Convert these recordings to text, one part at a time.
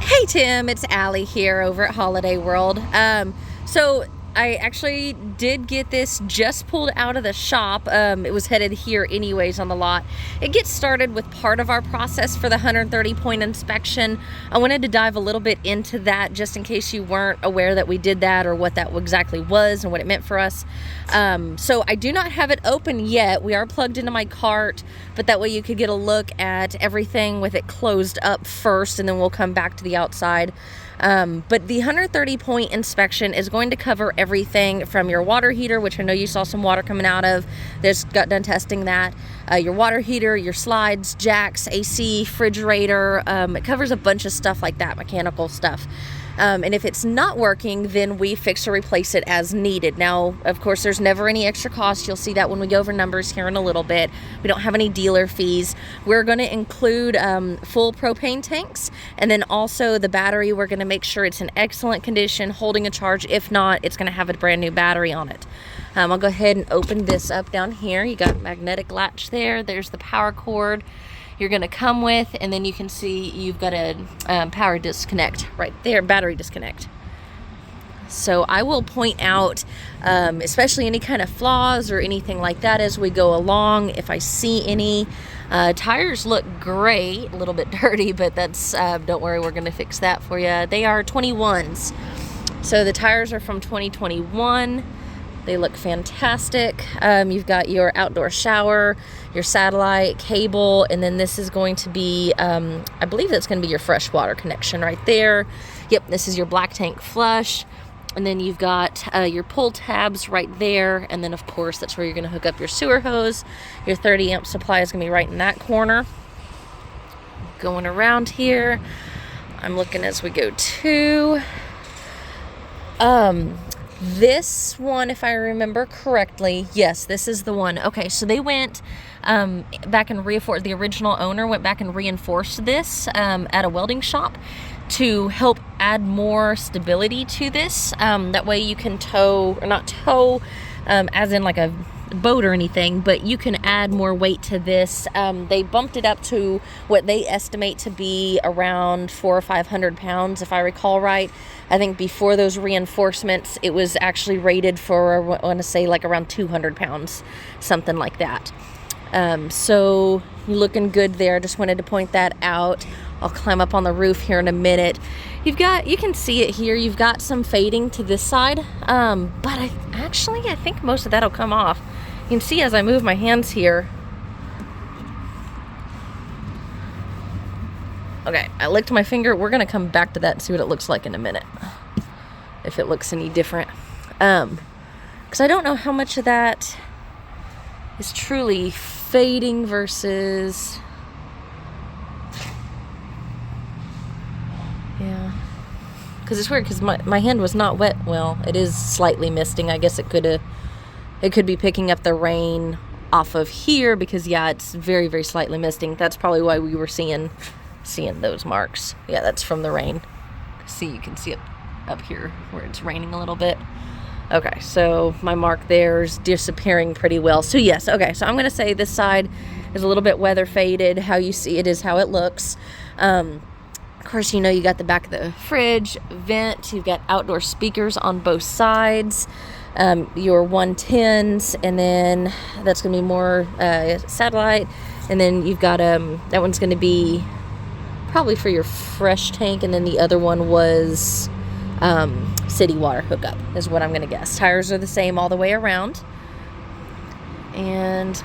Hey Tim, it's Allie here over at Holiday World. So I actually did get this just pulled out of the shop. It was headed here anyways on the lot. It gets started with part of our process for the 130 point inspection. I wanted to dive a little bit into that just in case you weren't aware that we did that or what that exactly was and what it meant for us. So I do not have it open yet. We are plugged into my cart, but that way you could get a look at everything with it closed up first, and then we'll come back to the outside. But the 130 point inspection is going to cover everything from your water heater, which I know you saw some water coming out of. Just got done testing that. Your water heater, your slides, jacks, AC, refrigerator. It covers a bunch of stuff like that, mechanical stuff. And if it's not working, then we fix or replace it as needed. Now, of course, there's never any extra cost. You'll see that when we go over numbers here in a little bit. We don't have any dealer fees. We're going to include full propane tanks, and then also the battery. We're going to make sure it's in excellent condition, holding a charge. If not, it's going to have a brand new battery on it. I'll go ahead and open this up down here. You got magnetic latch there. There's the power cord you're going to come with, and then you can see you've got a power disconnect right there, battery disconnect. So I will point out especially any kind of flaws or anything like that as we go along if I see any. Tires look great, a little bit dirty, but that's don't worry, we're going to fix that for you. They are 21s, so the tires are from 2021. They look fantastic. You've got your outdoor shower, your satellite cable, and then this is going to be, I believe that's going to be your freshwater connection right there. Yep, this is your black tank flush. And then you've got your pull tabs right there. And then, of course, that's where you're going to hook up your sewer hose. Your 30 amp supply is going to be right in that corner. Going around here, I'm looking as we go to... This one, if I remember correctly, yes, this is the one. Okay, so they went back and reinforced, the original owner went back and reinforced this at a welding shop to help add more stability to this. That way you can tow, or not tow as in like a boat or anything, but you can add more weight to this. They bumped it up to what they estimate to be around 400 or 500 pounds, if I recall right. I think before those reinforcements, it was actually rated for, I want to say, like around 200 pounds, something like that. So you're looking good there. Just wanted to point that out. I'll climb up on the roof here in a minute. You can see it here. You've got some fading to this side, but I think most of that'll come off. You can see as I move my hands here. Okay, I licked my finger. We're going to come back to that and see what it looks like in a minute. If it looks any different. Because I don't know how much of that is truly fading versus... Yeah. Because it's weird because my hand was not wet. Well, it is slightly misting. I guess it could be picking up the rain off of here because, yeah, it's very, very slightly misting. That's probably why we were seeing those marks. Yeah, that's from the rain. See, you can see it up here where it's raining a little bit. Okay, so my mark there is disappearing pretty well. So yes, okay, so I'm going to say this side is a little bit weather faded. How you see it is how it looks. Of course, you know, you got the back of the fridge, vent, you've got outdoor speakers on both sides, your 110s, and then that's going to be more satellite, and then you've got, that one's going to be probably for your fresh tank, and then the other one was city water hookup, is what I'm going to guess. Tires are the same all the way around, and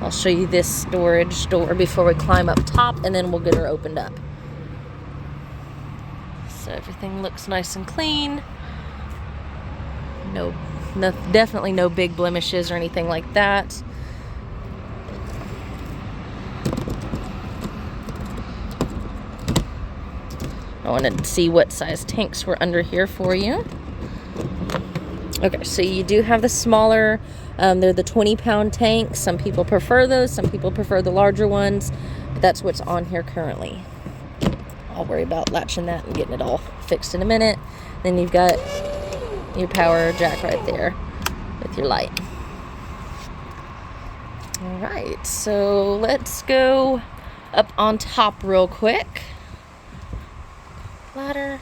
I'll show you this storage door before we climb up top, and then we'll get her opened up. So everything looks nice and clean. No, definitely no big blemishes or anything like that. I wanted to see what size tanks were under here for you. Okay, so you do have the smaller, they're the 20-pound tanks. Some people prefer those, some people prefer the larger ones, but that's what's on here currently. I'll worry about latching that and getting it all fixed in a minute. Then you've got your power jack right there with your light. All right, so let's go up on top real quick. ladder.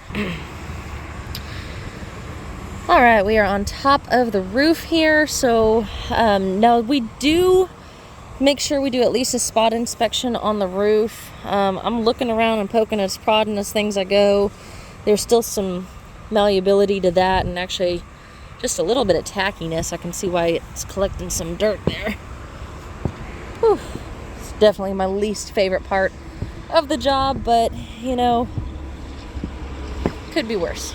All right, we are on top of the roof here. So now we do make sure we do at least a spot inspection on the roof. I'm looking around and poking and prodding as things I go. There's still some malleability to that, and actually just a little bit of tackiness. I can see why it's collecting some dirt there. Whew. It's definitely my least favorite part of the job, but you know, could be worse.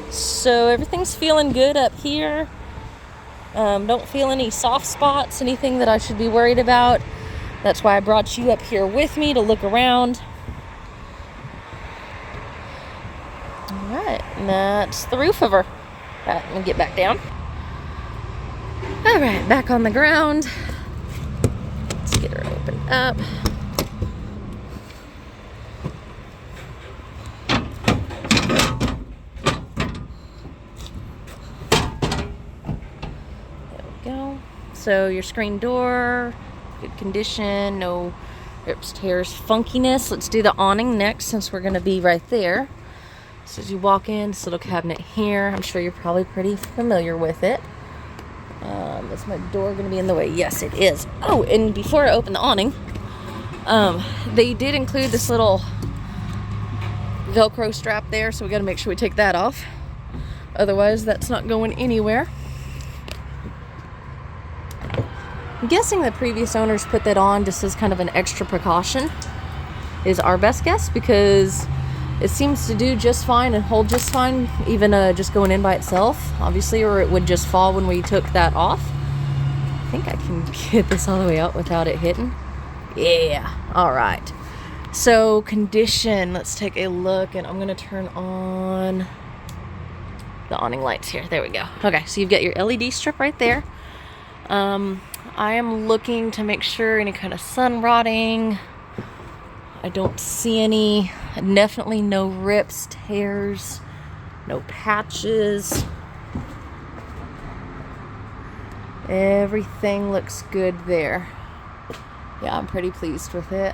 So everything's feeling good up here. Don't feel any soft spots, anything that I should be worried about. That's why I brought you up here with me to look around. All right, and that's the roof of her. Let me get back down. All right, back on the ground. Let's get her opened up. So your screen door, good condition, no rips, tears, funkiness. Let's do the awning next, since we're going to be right there. So as you walk in, this little cabinet here, I'm sure you're probably pretty familiar with it. Is my door going to be in the way? Yes, it is. Oh, and before I open the awning, they did include this little Velcro strap there, so we got to make sure we take that off. Otherwise, that's not going anywhere. I'm guessing the previous owners put that on just as kind of an extra precaution, is our best guess, because it seems to do just fine and hold just fine, even just going in by itself, obviously, or it would just fall when we took that off. I think I can get this all the way out without it hitting. Yeah, all right. So condition, let's take a look, and I'm gonna turn on the awning lights here. There we go. Okay, so you've got your LED strip right there. I am looking to make sure any kind of sun rotting. I don't see any. Definitely no rips, tears, no patches. Everything looks good there. Yeah, I'm pretty pleased with it.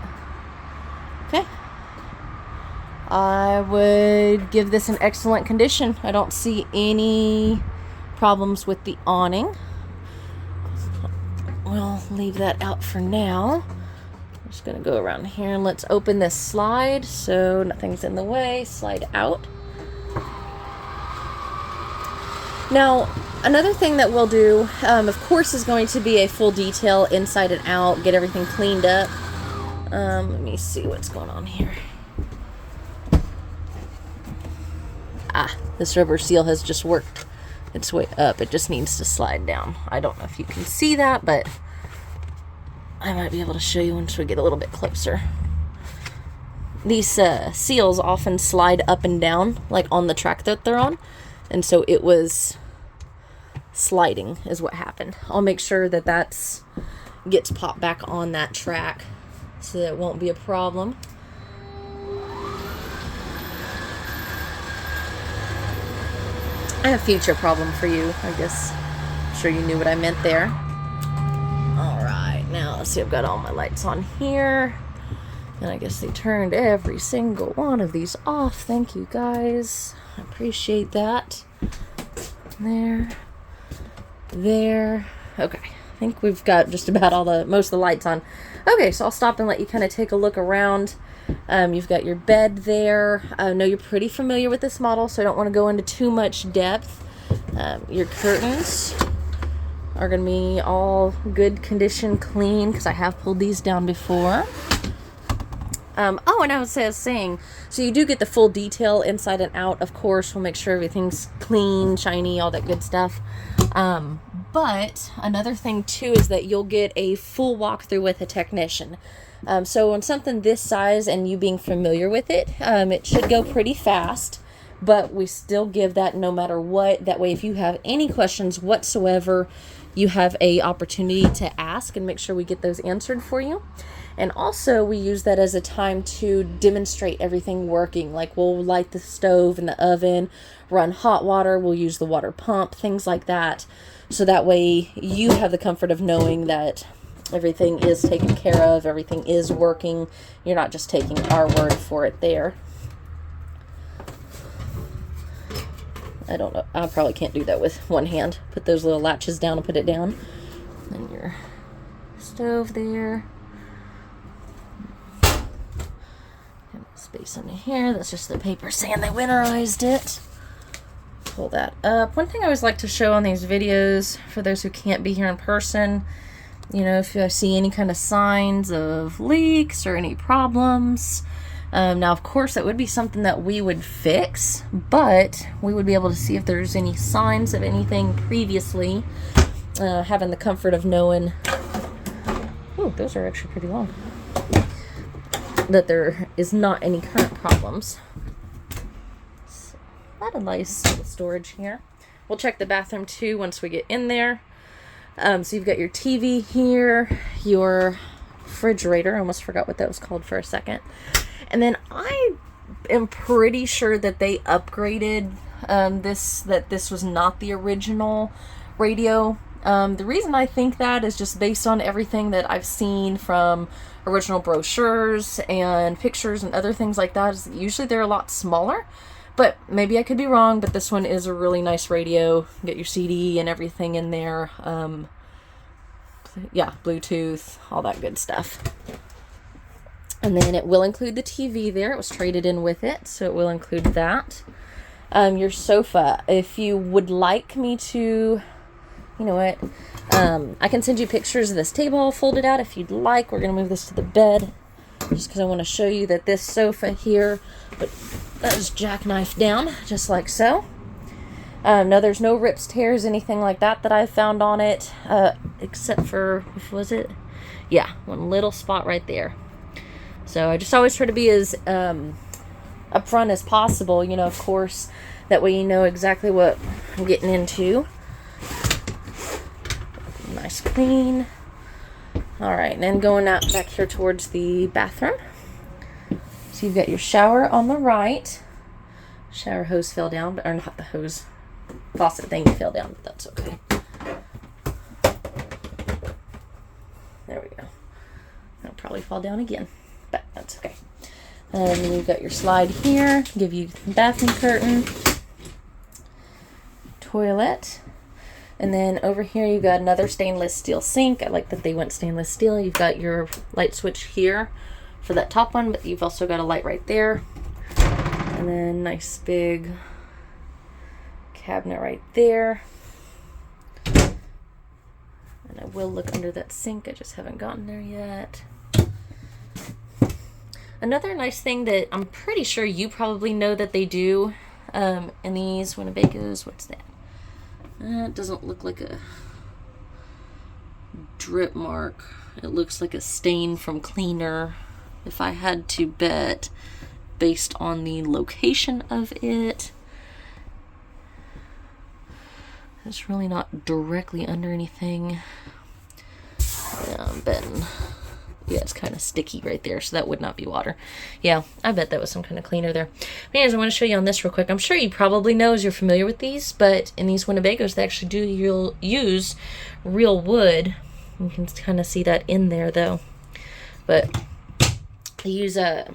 Okay. I would give this an excellent condition. I don't see any problems with the awning. We'll leave that out for now. I'm just going to go around here and let's open this slide so nothing's in the way. Slide out. Now, another thing that we'll do, of course, is going to be a full detail inside and out, get everything cleaned up. Let me see what's going on here. This rubber seal has just worked its way up. It just needs to slide down. I don't know if you can see that, but I might be able to show you once we get a little bit closer. These seals often slide up and down, like on the track that they're on, and so it was sliding is what happened. I'll make sure that that's gets popped back on that track so that it won't be a problem. I have a future problem for you. I guess I'm sure you knew what I meant there. All right, now let's see. I've got all my lights on here, and I guess they turned every single one of these off. Thank you guys. I appreciate that. There. Okay, I think we've got just about most of the lights on. Okay, so I'll stop and let you kind of take a look around. You've got your bed there. I know you're pretty familiar with this model, so I don't want to go into too much depth. Your curtains are going to be all good condition, clean, because I have pulled these down before. Oh, and I was saying, so you do get the full detail inside and out, of course. We'll make sure everything's clean, shiny, all that good stuff. But another thing, too, is that you'll get a full walkthrough with a technician. So on something this size and you being familiar with it, it should go pretty fast, but we still give that no matter what. That way, if you have any questions whatsoever, you have a opportunity to ask and make sure we get those answered for you. And also, we use that as a time to demonstrate everything working. Like, we'll light the stove and the oven, run hot water, we'll use the water pump, things like that. So that way, you have the comfort of knowing that everything is taken care of, everything is working. You're not just taking our word for it there. I don't know. I probably can't do that with one hand. Put those little latches down and put it down. And your stove there. Space under here. That's just the paper saying they winterized it. Pull that up. One thing I always like to show on these videos, for those who can't be here in person, you know, if you see any kind of signs of leaks or any problems. Now, of course, that would be something that we would fix, but we would be able to see if there's any signs of anything previously, having the comfort of knowing, oh, those are actually pretty long, that there is not any current problems. So, a lot of nice storage here. We'll check the bathroom too once we get in there. So you've got your TV here, your refrigerator. I almost forgot what that was called for a second. And then I am pretty sure that they upgraded that this was not the original radio. The reason I think that is just based on everything that I've seen from original brochures and pictures and other things like that. Is usually they're a lot smaller, but maybe I could be wrong. But this one is a really nice radio. Get your CD and everything in there. Yeah, Bluetooth, all that good stuff. And then it will include the TV there. It was traded in with it, so it will include that. Your sofa. If you would like me to, you know what, I can send you pictures of this table folded out if you'd like. We're going to move this to the bed just because I want to show you that this sofa here, but that is jackknifed down just like so. No, there's no rips, tears, anything like that I've found on it, except for, what was it? Yeah, one little spot right there. So I just always try to be as upfront as possible, you know, of course, that way you know exactly what I'm getting into. Nice clean. All right, and then going out back here towards the bathroom. So you've got your shower on the right. Shower hose fell down, or not the hose, faucet thing fell down, but that's okay. There we go. It'll probably fall down again, but that's okay. And then you've got your slide here, give you the bathroom curtain, toilet, and then over here you've got another stainless steel sink. I like that they went stainless steel. You've got your light switch here for that top one, but you've also got a light right there. And then nice big cabinet right there. And I will look under that sink. I just haven't gotten there yet. Another nice thing that I'm pretty sure you probably know that they do in these Winnebagos, what's that? It doesn't look like a drip mark. It looks like a stain from cleaner. If I had to bet based on the location of it, it's really not directly under anything. Yeah, I'm betting. Yeah, it's kind of sticky right there, so that would not be water. Yeah, I bet that was some kind of cleaner there. But anyways, I want to show you on this real quick. I'm sure you probably know as you're familiar with these, but in these Winnebagos, they actually do use real wood. You can kind of see that in there, though. But they use a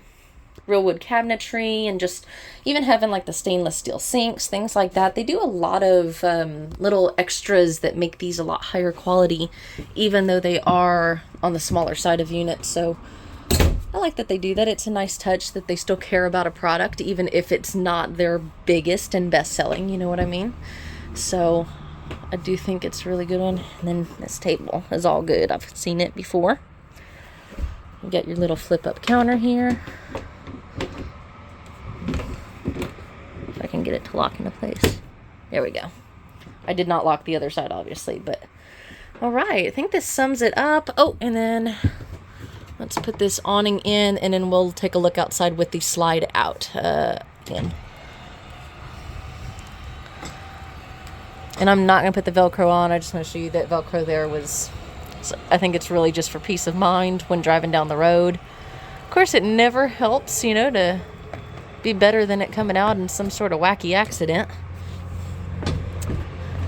real wood cabinetry, and just even having like the stainless steel sinks, things like that. They do a lot of little extras that make these a lot higher quality, even though they are on the smaller side of units. So I like that they do that. It's a nice touch that they still care about a product, even if it's not their biggest and best selling, you know what I mean? So I do think it's a really good one. And then this table is all good. I've seen it before. You got your little flip up counter here. If I can get it to lock into place. There we go. I did not lock the other side, obviously, but all right. I think this sums it up. Oh, and then let's put this awning in, and then we'll take a look outside with the slide out in. And I'm not going to put the Velcro on. I just want to show you that Velcro there was, so I think it's really just for peace of mind when driving down the road. Of course, it never helps, you know, to be better than it coming out in some sort of wacky accident.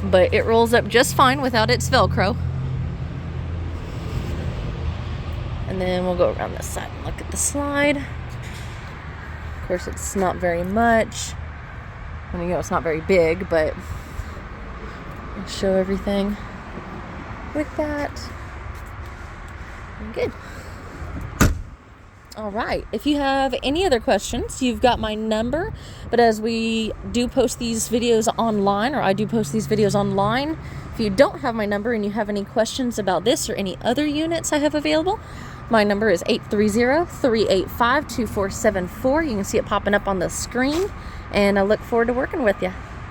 But it rolls up just fine without its Velcro. And then we'll go around this side and look at the slide. Of course, it's not very much. And you know, it's not very big, but I'll show everything with that. Good. All right. If you have any other questions, you've got my number. But as we do post these videos online, or I do post these videos online, if you don't have my number and you have any questions about this or any other units I have available, my number is 830-385-2474. You can see it popping up on the screen, and I look forward to working with you.